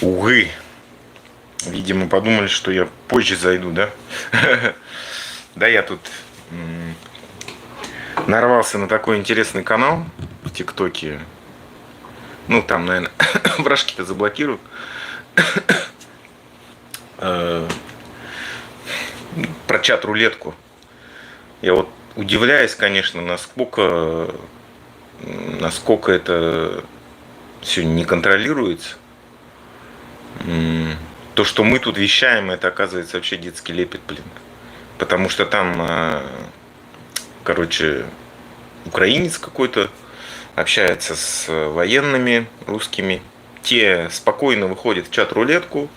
Увы. Видимо, подумали, что я позже зайду, да? Да, я тут нарвался на такой интересный канал в ТикТоке. Ну, там, наверное, вражки-то заблокируют. Про чат-рулетку. Я вот удивляюсь, конечно, насколько это все не контролируется. То, что мы тут вещаем, это оказывается вообще детский лепет, блин. Потому что там, короче, украинец какой-то общается с военными русскими. Те спокойно выходят в чат-рулетку,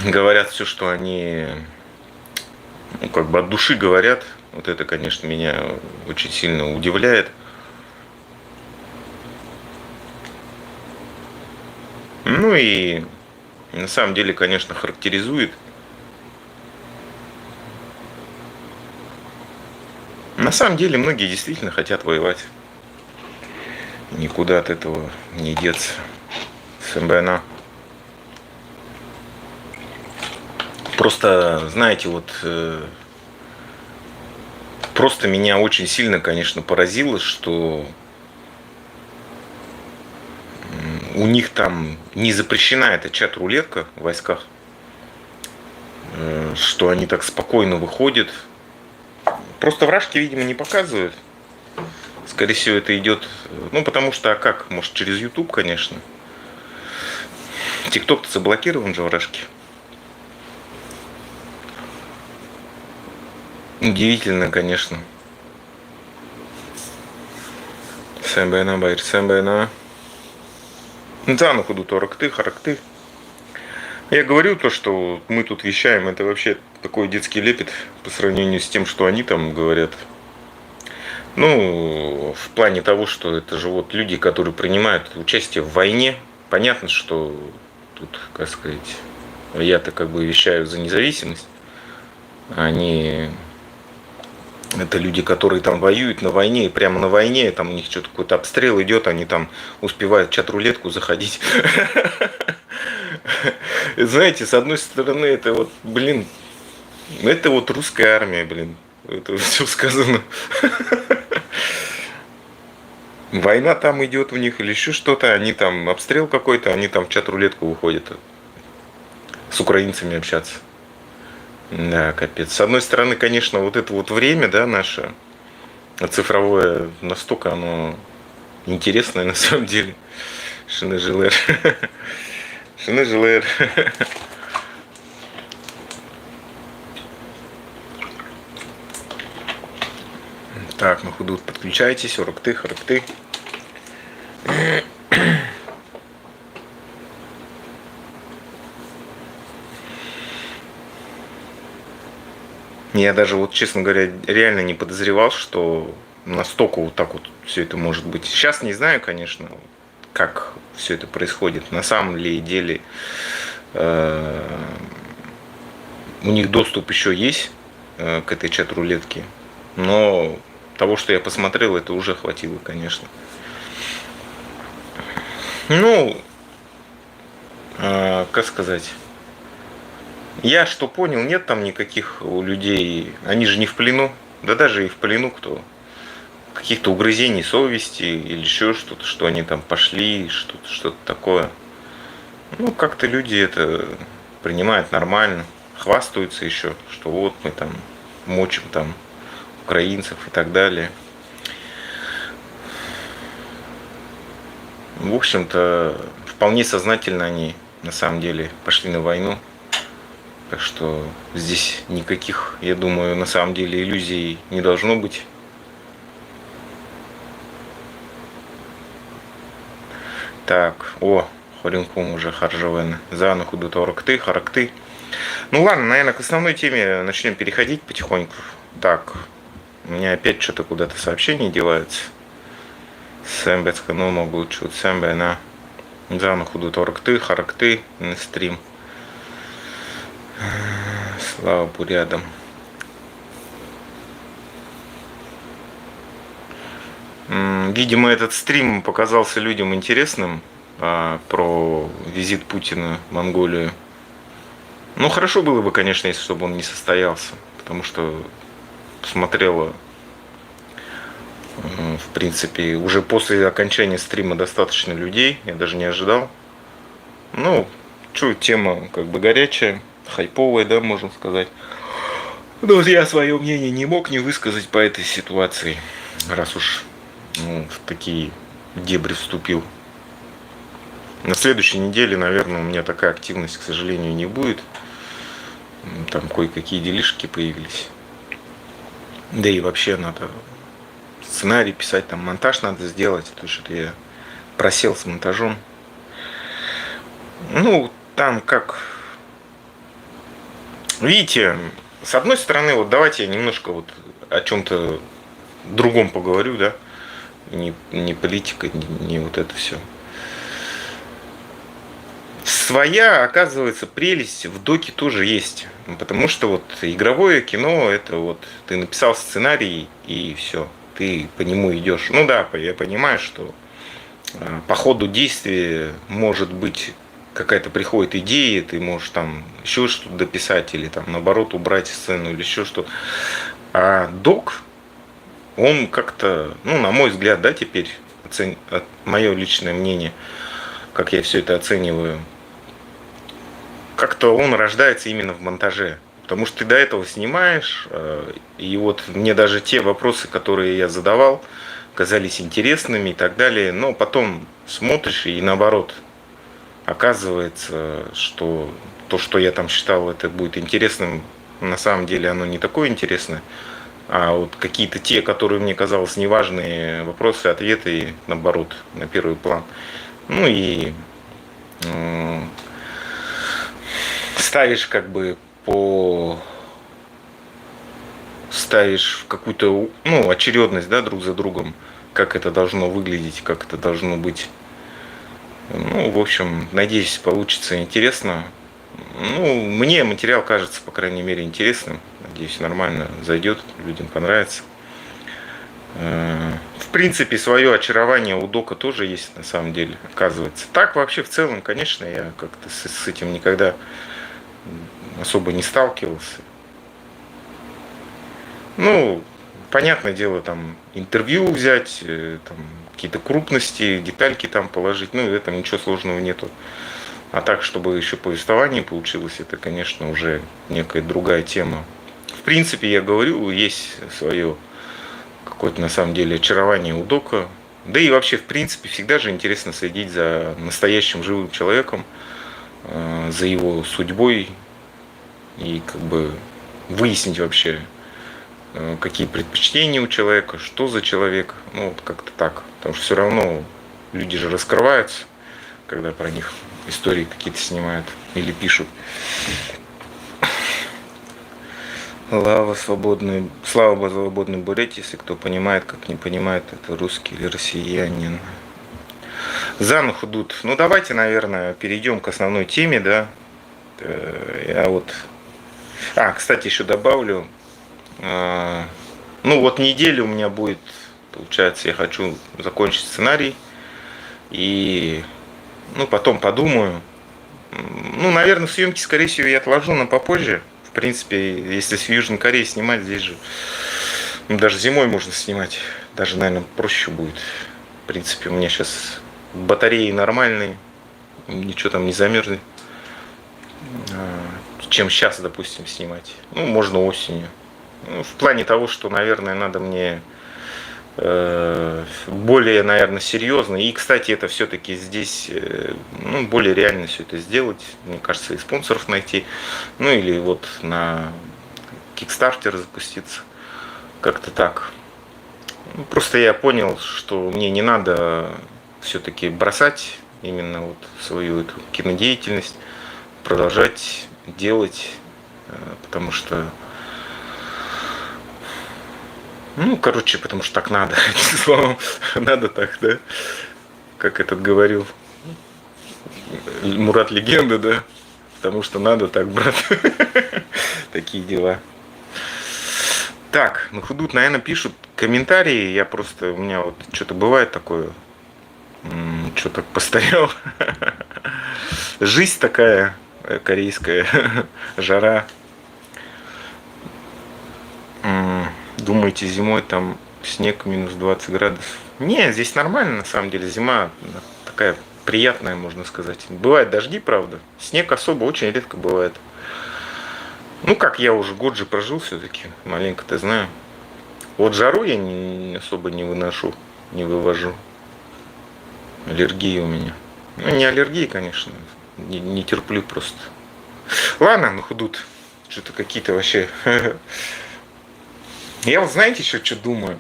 говорят все, что они, ну, как бы от души говорят. Вот это, конечно, меня очень сильно удивляет. Ну и на самом деле, конечно, характеризует. На самом деле, многие действительно хотят воевать. Никуда от этого не деться. СМБНА. Просто, знаете, вот просто меня очень сильно, конечно, поразило, что у них там не запрещена эта чат-рулетка в войсках, что они так спокойно выходят. Просто вражки, видимо, не показывают. Скорее всего, это идет, ну, потому что, а как, может, через YouTube, конечно. ТикТок-то заблокирован же, вражки. Удивительно, конечно. СМБНА, байр, СМБНА. Да, на ходу торакты, характы. Я говорю то, что мы тут вещаем, это вообще такой детский лепет по сравнению с тем, что они там говорят. Ну, в плане того, что это же вот люди, которые принимают участие в войне. Понятно, что тут, как сказать, я-то как бы вещаю за независимость. Они это люди, которые там воюют на войне, и прямо на войне, там у них что-то какой-то обстрел идет, они там успевают в чат-рулетку заходить. Знаете, с одной стороны, это вот, блин, это вот русская армия, блин. Это все сказано. Война там идет у них или еще что-то, они там обстрел какой-то, они там в чат-рулетку выходят с украинцами общаться. Да, капец. С одной стороны, конечно, вот это вот время, да, наше цифровое, настолько оно интересное на самом деле. Шинежилер. Шинежилер. Так, на ходу подключайтесь, оракты, характы. Я даже вот, честно говоря, реально не подозревал, что настолько вот так вот все это может быть. Сейчас не знаю, конечно, как все это происходит. На самом ли деле у них доступ еще есть к этой чат-рулетке. Но того, что я посмотрел, это уже хватило, конечно. Ну, как сказать. Я что понял, нет там никаких у людей, они же не в плену, да даже и в плену кто, каких-то угрызений совести или еще что-то, что они там пошли, что-то такое. Ну, как-то люди это принимают нормально, хвастаются еще, что вот мы там мочим там украинцев и так далее. В общем-то, вполне сознательно они на самом деле пошли на войну. Так что здесь никаких, я думаю, на самом деле иллюзий не должно быть. Так, Хоринкум уже харжевен. За на худу торакты, характы. Ну ладно, наверное, к основной теме начнем переходить потихоньку. Так, у меня опять что-то куда-то сообщения деваются. Сэмбецка, ну могу лучше сэмбе на. За на худу торакты, характы, на стрим. Слава бурядам. Видимо, этот стрим показался людям интересным. про визит Путина в Монголию. Ну, хорошо было бы, конечно, если чтобы он не состоялся, потому что смотрела, в принципе, уже после окончания стрима достаточно людей, я даже не ожидал. Ну, что, тема как бы горячая, хайповая, да, можно сказать. Ну, вот я свое мнение не мог не высказать по этой ситуации, раз уж в такие дебри вступил. На следующей неделе, наверное, у меня такая активность, к сожалению, не будет. Там кое-какие делишки появились. Да и вообще надо сценарий писать, там монтаж надо сделать. То есть что-то я просел с монтажом. Ну, там как... Видите, с одной стороны, вот давайте я немножко вот о чем-то другом поговорю, да. Не политика, не вот это все. Своя, оказывается, прелесть в доке тоже есть. Потому что вот игровое кино, это вот ты написал сценарий и все, ты по нему идешь. Ну да, я понимаю, что по ходу действия может быть какая-то приходит идея, ты можешь там еще что-то дописать или там наоборот убрать сцену или еще что-то. А док, он как-то, ну на мой взгляд, да, теперь мое личное мнение, как я все это оцениваю, как-то он рождается именно в монтаже. Потому что ты до этого снимаешь, и вот мне даже те вопросы, которые я задавал, казались интересными и так далее, но потом смотришь и наоборот, оказывается, что то, что я там считал, это будет интересным, на самом деле оно не такое интересное, а вот какие-то те, которые мне казалось неважные вопросы, ответы, наоборот, на первый план. Ну и ставишь как бы ставишь в какую-то, ну, очередность, да, друг за другом, как это должно выглядеть, как это должно быть. Ну, в общем, надеюсь, получится интересно. Ну, мне материал кажется, по крайней мере, интересным. Надеюсь, нормально зайдет, людям понравится. В принципе, свое очарование у дока тоже есть, на самом деле, оказывается. Так вообще в целом, конечно, я как-то с этим никогда особо не сталкивался. Ну, понятное дело, там интервью взять, там какие-то крупности, детальки там положить, ну, в этом ничего сложного нету. А так, чтобы еще повествование получилось, это, конечно, уже некая другая тема. В принципе, я говорю, есть свое какое-то, на самом деле, очарование у дока. Да и вообще, в принципе, всегда же интересно следить за настоящим живым человеком, за его судьбой и как бы выяснить вообще, какие предпочтения у человека, что за человек, ну вот как-то так. Потому что все равно люди же раскрываются, когда про них истории какие-то снимают или пишут. Слава свободной Бурятии, если кто понимает, как не понимает, это русский или россиянин. За худут. Ну давайте, наверное, перейдем к основной теме, да. Я вот. Кстати, еще добавлю. Ну вот неделю у меня будет, получается, я хочу закончить сценарий. И ну, потом подумаю. Ну, наверное, съемки, скорее всего, я отложу на попозже. В принципе, если с Южной Кореи снимать, здесь же даже зимой можно снимать. Даже, наверное, проще будет. В принципе, у меня сейчас батареи нормальные. Ничего там не замерзнет. Чем сейчас, допустим, снимать. Ну, можно осенью. Ну, в плане того, что, наверное, надо мне более, наверное, серьезно. И, кстати, это все-таки здесь ну, более реально все это сделать. Мне кажется, и спонсоров найти. Ну, или вот на Kickstarter запуститься. Как-то так. Просто я понял, что мне не надо все-таки бросать именно вот свою эту кинодеятельность, продолжать делать, потому что ну, короче, потому что так надо. Одним словом, надо так, да? Как этот говорил Мурат Легенда, да? Потому что надо так, брат. Такие дела. Так, на худут, наверное, пишут комментарии. Я просто, у меня вот что-то бывает такое. Что так постарел? Жизнь такая корейская, жара. Думаете, зимой там снег минус 20 градусов? Не, здесь нормально на самом деле. Зима такая приятная, можно сказать. Бывают дожди, правда. Снег особо очень редко бывает. Ну, как я уже год же прожил все-таки, маленько-то знаю. Вот жару я особо не выношу, не вывожу. Аллергия у меня. Ну, не аллергия, конечно. Не терплю просто. Ладно, ну худут. Что-то какие-то вообще. Я вот знаете еще что думаю?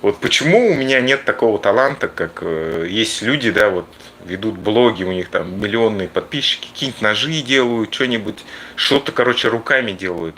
Вот почему у меня нет такого таланта, как есть люди, да, вот ведут блоги, у них там миллионные подписчики, какие-нибудь ножи делают, что-нибудь, что-то, короче, руками делают.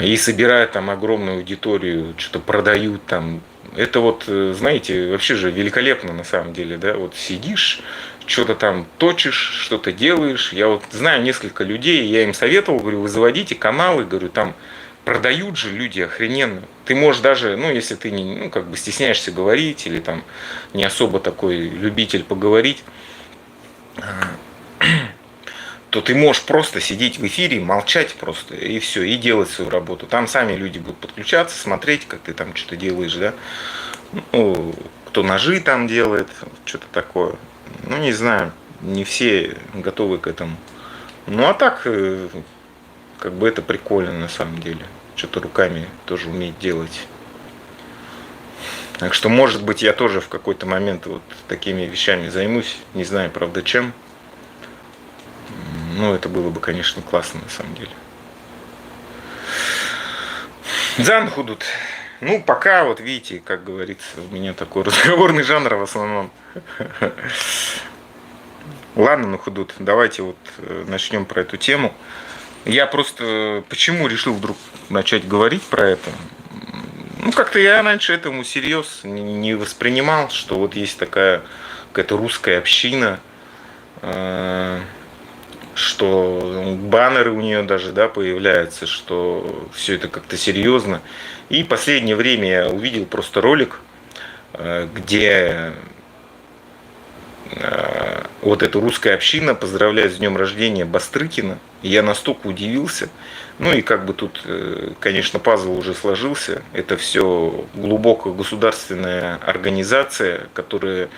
И собирают там огромную аудиторию, что-то продают там. Это вот, знаете, вообще же великолепно на самом деле, да, вот сидишь, что-то там точишь, что-то делаешь. Я вот знаю несколько людей, я им советовал, говорю, вы заводите каналы, говорю, там продают же люди охрененно. Ты можешь даже, ну, если ты не, ну, как бы стесняешься говорить или там не особо такой любитель поговорить, то ты можешь просто сидеть в эфире, молчать просто, и все, и делать свою работу. Там сами люди будут подключаться, смотреть, как ты там что-то делаешь, да. Ну, кто ножи там делает, что-то такое. Ну, не знаю, не все готовы к этому. Ну, а так, как бы это прикольно на самом деле. Что-то руками тоже уметь делать. Так что, может быть, я тоже в какой-то момент вот такими вещами займусь. Не знаю, правда, чем. Ну, это было бы, конечно, классно на самом деле. Зан худут. Ну, пока, вот видите, как говорится, у меня такой разговорный жанр в основном. Ладно, ну худут, давайте вот начнем про эту тему. Я просто почему решил вдруг начать говорить про это? Ну, как-то я раньше этому всерьез не воспринимал, что вот есть такая какая-то русская община, что баннеры у нее даже, да, появляются, что все это как-то серьезно. И в последнее время я увидел просто ролик, где вот эта русская община поздравляет с днем рождения Бастрыкина. И я настолько удивился. Ну и как бы тут, конечно, пазл уже сложился. Это все глубоко государственная организация, которая,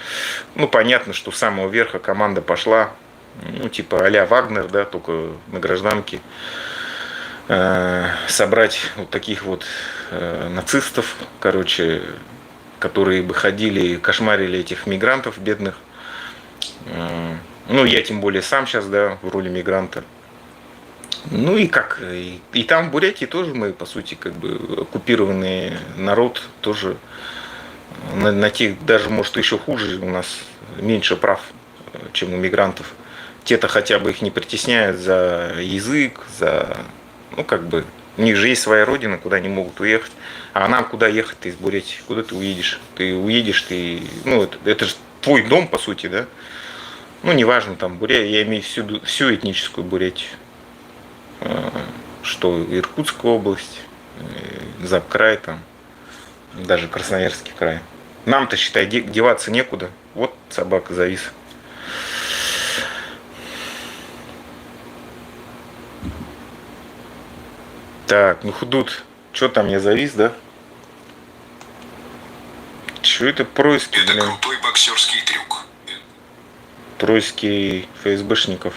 ну понятно, что с самого верха команда пошла, ну типа а-ля Вагнер, да, только на гражданке, собрать вот таких вот нацистов, короче, которые бы ходили и кошмарили этих мигрантов бедных. Ну, я тем более сам сейчас, да, в роли мигранта. Ну и как, и там в Бурятии тоже мы, по сути, как бы оккупированный народ, тоже на тех, даже может еще хуже, у нас меньше прав, чем у мигрантов. Те-то хотя бы их не притесняют за язык, за, ну как бы, у них же есть своя родина, куда они могут уехать. А нам куда ехать-то из Бурятии? Куда ты уедешь? Ты уедешь, ты, ну это же твой дом, по сути, да? Ну, неважно, там, Бурятия, я имею в виду всю этническую Бурятию. Что Иркутская область, Запкрай, там, даже Красноярский край. Нам-то, считай, деваться некуда. Вот собака завис. Так, ну худут. Что там, я завис, да? Что это происки, Это крутой боксерский трюк. происки ФСБшников.